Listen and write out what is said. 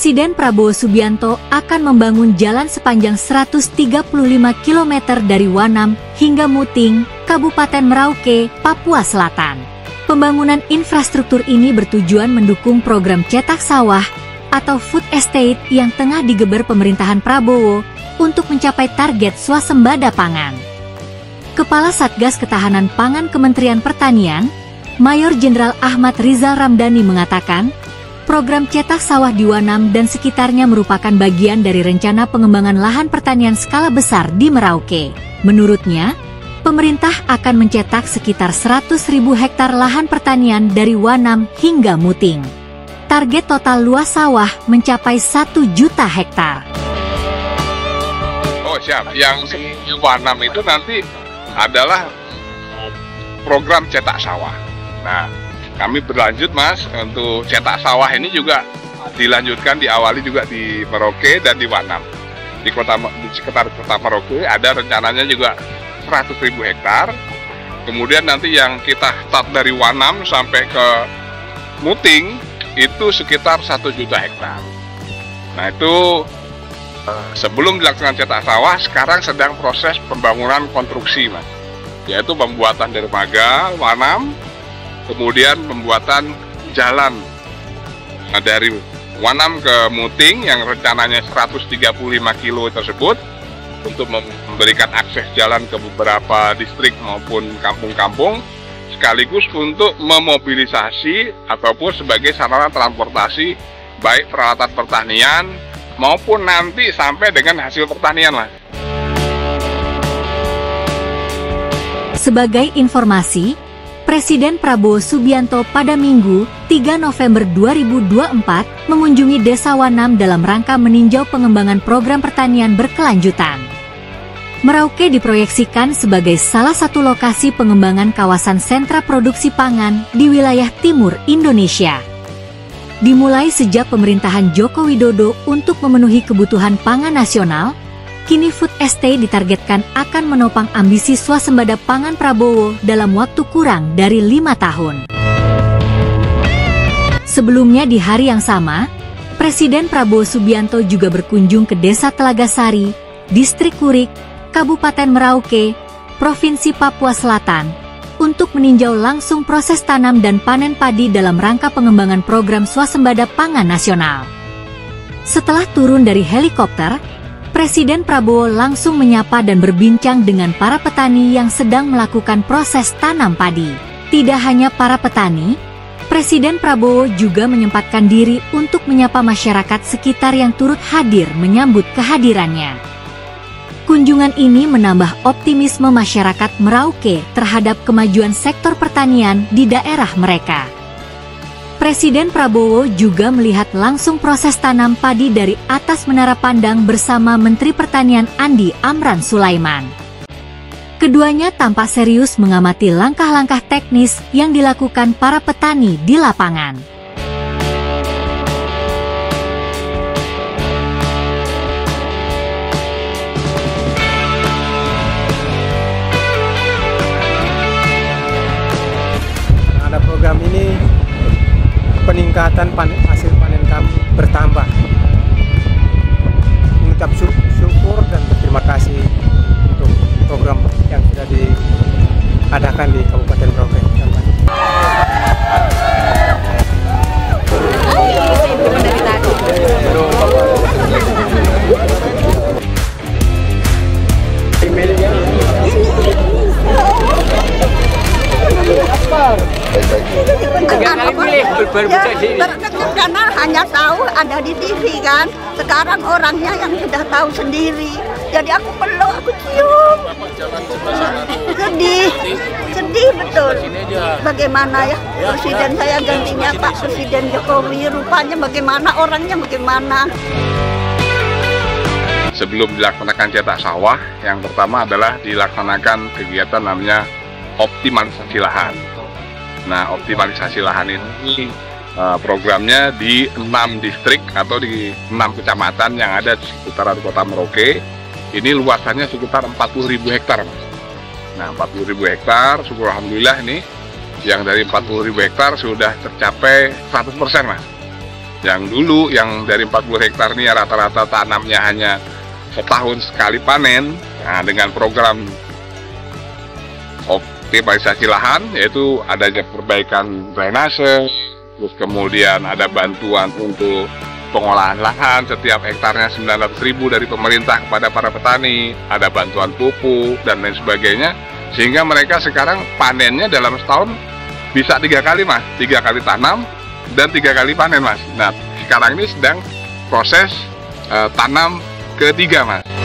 Presiden Prabowo Subianto akan membangun jalan sepanjang 135 km dari Wanam hingga Muting, Kabupaten Merauke, Papua Selatan. Pembangunan infrastruktur ini bertujuan mendukung program cetak sawah atau food estate yang tengah digeber pemerintahan Prabowo untuk mencapai target swasembada pangan. Kepala Satgas Ketahanan Pangan Kementerian Pertanian, Mayor Jenderal Ahmad Rizal Ramdhani mengatakan, program cetak sawah di Wanam dan sekitarnya merupakan bagian dari rencana pengembangan lahan pertanian skala besar di Merauke. Menurutnya, pemerintah akan mencetak sekitar 100.000 hektar lahan pertanian dari Wanam hingga Muting. Target total luas sawah mencapai 1 juta hektar. Oh siap, yang di Wanam itu nanti adalah program cetak sawah. Nah, kami berlanjut Mas, untuk cetak sawah ini juga dilanjutkan, diawali juga di Merauke dan di Wanam. Di sekitar kota Merauke ada rencananya juga 100.000 hektar. Kemudian nanti yang kita start dari Wanam sampai ke Muting itu sekitar 1 juta hektar. Nah itu sebelum dilaksanakan cetak sawah, sekarang sedang proses pembangunan konstruksi Mas, yaitu pembuatan dermaga Wanam, kemudian pembuatan jalan dari Wanam ke Muting yang rencananya 135 kilo tersebut untuk memberikan akses jalan ke beberapa distrik maupun kampung-kampung, sekaligus untuk memobilisasi ataupun sebagai sarana transportasi baik peralatan pertanian maupun nanti sampai dengan hasil pertanian lah. Sebagai informasi, Presiden Prabowo Subianto pada Minggu, 3 November 2024, mengunjungi Desa Wanam dalam rangka meninjau pengembangan program pertanian berkelanjutan. Merauke diproyeksikan sebagai salah satu lokasi pengembangan kawasan sentra produksi pangan di wilayah timur Indonesia. Dimulai sejak pemerintahan Joko Widodo untuk memenuhi kebutuhan pangan nasional, kini food estate ditargetkan akan menopang ambisi swasembada pangan Prabowo dalam waktu kurang dari 5 tahun. Sebelumnya di hari yang sama, Presiden Prabowo Subianto juga berkunjung ke Desa Telaga Sari, Distrik Kurik, Kabupaten Merauke, Provinsi Papua Selatan, untuk meninjau langsung proses tanam dan panen padi dalam rangka pengembangan program swasembada pangan nasional. Setelah turun dari helikopter, Presiden Prabowo langsung menyapa dan berbincang dengan para petani yang sedang melakukan proses tanam padi. Tidak hanya para petani, Presiden Prabowo juga menyempatkan diri untuk menyapa masyarakat sekitar yang turut hadir menyambut kehadirannya. Kunjungan ini menambah optimisme masyarakat Merauke terhadap kemajuan sektor pertanian di daerah mereka. Presiden Prabowo juga melihat langsung proses tanam padi dari atas menara pandang bersama Menteri Pertanian Andi Amran Sulaiman. Keduanya tampak serius mengamati langkah-langkah teknis yang dilakukan para petani di lapangan. Ada program ini, peningkatan hasil panen kami bertambah. Mengucap syukur dan berterima kasih untuk program yang sudah diadakan di Kabupaten Merauke. Karena hanya tahu ada di TV kan, sekarang orangnya yang sudah tahu sendiri. Jadi aku peluk, aku cium. Sedih betul. Bagaimana ya Presiden saya gantinya Pak Presiden Jokowi, rupanya bagaimana, orangnya bagaimana. Sebelum dilaksanakan cetak sawah, yang pertama adalah dilaksanakan kegiatan namanya optimalisasi lahan. Nah, optimalisasi lahan ini programnya di 6 distrik atau di 6 kecamatan yang ada di seputaran kota Merauke. Ini luasannya sekitar 40.000 hektar. Nah, 40.000 hektar, syukur alhamdulillah ini yang dari 40.000 hektar sudah tercapai 100% Mas. Yang dulu yang dari 40 hektar ini rata-rata tanamnya hanya setahun sekali panen. Nah, dengan program optimalisasi lahan, yaitu adanya perbaikan drainase, terus kemudian ada bantuan untuk pengolahan lahan setiap hektarnya 900.000 dari pemerintah kepada para petani, ada bantuan pupuk dan lain sebagainya, sehingga mereka sekarang panennya dalam setahun bisa 3 kali Mas, 3 kali tanam dan 3 kali panen Mas. Nah sekarang ini sedang proses tanam ketiga Mas.